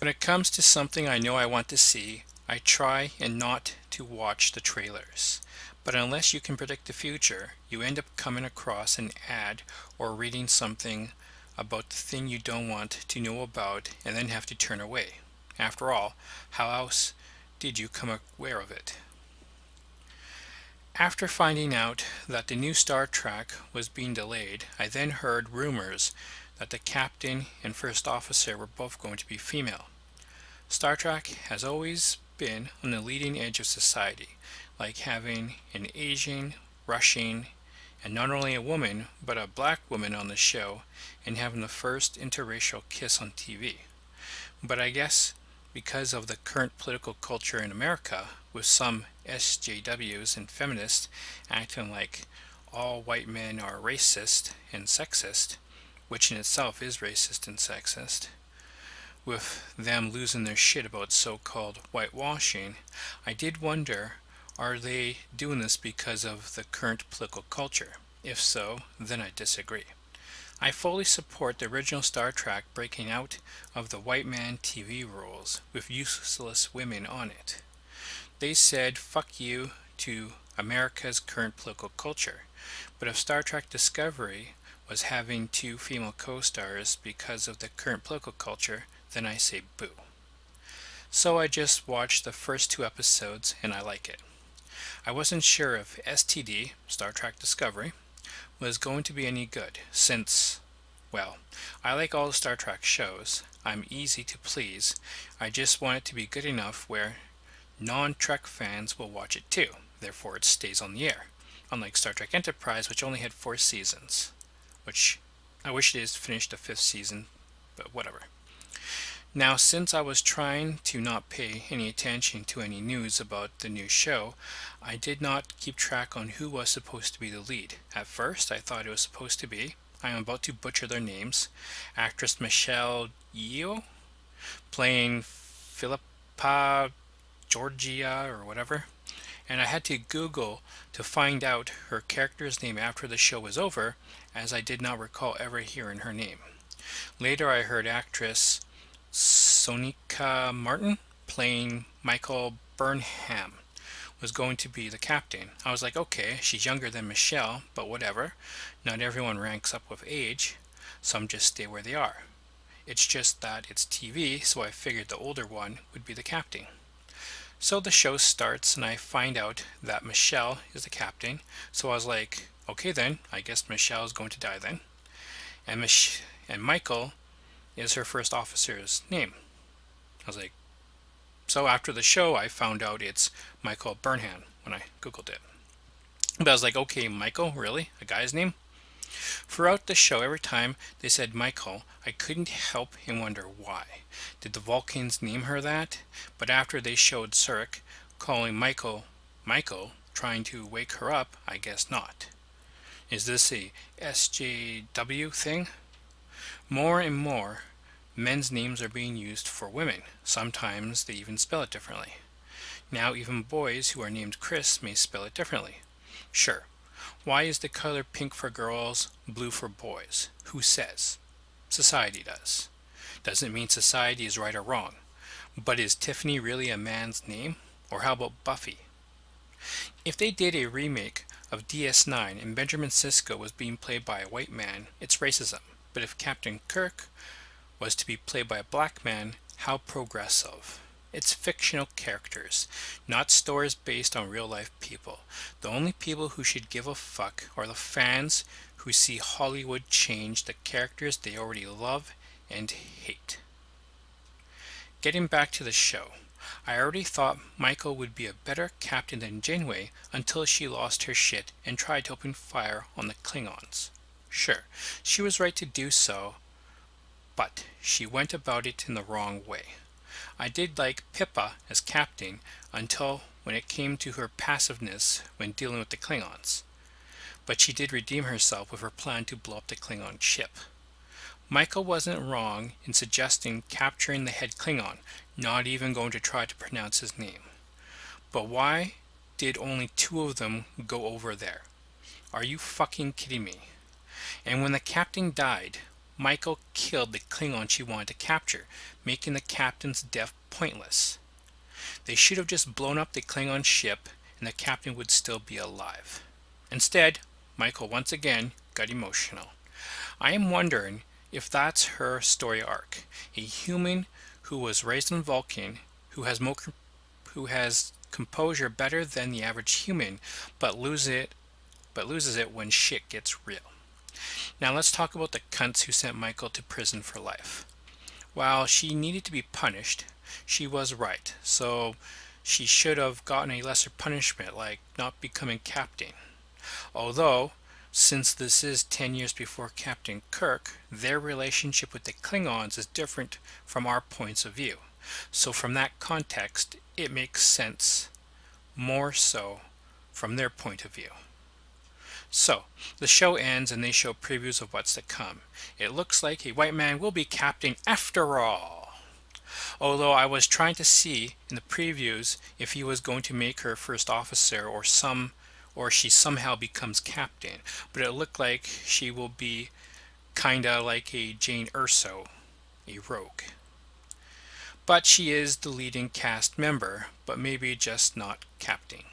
When it comes to something I know I want to see, I try and not to watch the trailers. But unless you can predict the future, you end up coming across an ad or reading something about the thing you don't want to know about and then have to turn away. After all, how else did you come aware of it? After finding out that the new Star Trek was being delayed, I then heard rumors that the captain and first officer were both going to be female. Star Trek has always been on the leading edge of society, like having an Asian, Russian, and not only a woman, but a black woman on the show, and having the first interracial kiss on TV. But I guess because of the current political culture in America, with some SJWs and feminists acting like all white men are racist and sexist, which in itself is racist and sexist, with them losing their shit about so-called whitewashing, I did wonder, are they doing this because of the current political culture? If so, then I disagree. I fully support the original Star Trek breaking out of the white man TV rules with useless women on it. They said fuck you to America's current political culture. But if Star Trek Discovery was having two female co-stars because of the current political culture, then I say boo. So I just watched the first two episodes and I like it. I wasn't sure if STD, Star Trek Discovery, was going to be any good since, well, I like all the Star Trek shows. I'm easy to please. I just want it to be good enough where non-Trek fans will watch it too. Therefore it stays on the air. Unlike Star Trek Enterprise, which only had 4 seasons. Which I wish it had finished the 5th season, but whatever. Now, since I was trying to not pay any attention to any news about the new show, I did not keep track on who was supposed to be the lead. At first, I thought it was supposed to be, I am about to butcher their names, actress Michelle Yeoh, playing Philippa Georgia or whatever, and I had to Google to find out her character's name after the show was over, as I did not recall ever hearing her name. Later I heard actress Sonequa Martin playing Michael Burnham was going to be the captain. I was like, okay, she's younger than Michelle, but whatever. Not everyone ranks up with age. Some just stay where they are. It's just that it's TV, so I figured the older one would be the captain. So the show starts and I find out that Michelle is the captain. So I was like, okay then, I guess Michelle is going to die then. And Michael is her first officer's name. I was like, so after the show I found out it's Michael Burnham when I googled it. But I was like, okay, Michael, really? A guy's name? Throughout the show, every time they said Michael, I couldn't help and wonder why. Did the Vulcans name her that? But after they showed Surik calling Michael, trying to wake her up, I guess not. Is this a SJW thing? More and more, men's names are being used for women. Sometimes they even spell it differently. Now even boys who are named Chris may spell it differently. Sure. Why is the color pink for girls, blue for boys? Who says? Society does. Doesn't mean society is right or wrong. But is Tiffany really a man's name? Or how about Buffy? If they did a remake of DS9 and Benjamin Sisko was being played by a white man, it's racism. But if Captain Kirk was to be played by a black man, how progressive. It's fictional characters, not stories based on real life people. The only people who should give a fuck are the fans who see Hollywood change the characters they already love and hate. Getting back to the show, I already thought Michael would be a better captain than Janeway until she lost her shit and tried to open fire on the Klingons. Sure, she was right to do so, but she went about it in the wrong way. I did like Pippa as captain until when it came to her passiveness when dealing with the Klingons. But she did redeem herself with her plan to blow up the Klingon ship. Michael wasn't wrong in suggesting capturing the head Klingon, not even going to try to pronounce his name. But why did only 2 of them go over there? Are you fucking kidding me? And when the captain died, Michael killed the Klingon she wanted to capture, making the captain's death pointless. They should have just blown up the Klingon ship and the captain would still be alive. Instead, Michael once again got emotional. I am wondering if that's her story arc. A human who was raised on Vulcan, who has composure better than the average human, but loses it when shit gets real. Now let's talk about the cunts who sent Michael to prison for life. While she needed to be punished, she was right, so she should have gotten a lesser punishment, like not becoming captain. Although, since this is 10 years before Captain Kirk, their relationship with the Klingons is different from our points of view. So from that context, it makes sense, more so from their point of view. So, the show ends and they show previews of what's to come. It looks like a white man will be captain after all. Although I was trying to see in the previews if he was going to make her first officer or she somehow becomes captain, but it looked like she will be kinda like a Jane Erso, a rogue. But she is the leading cast member, but maybe just not captain.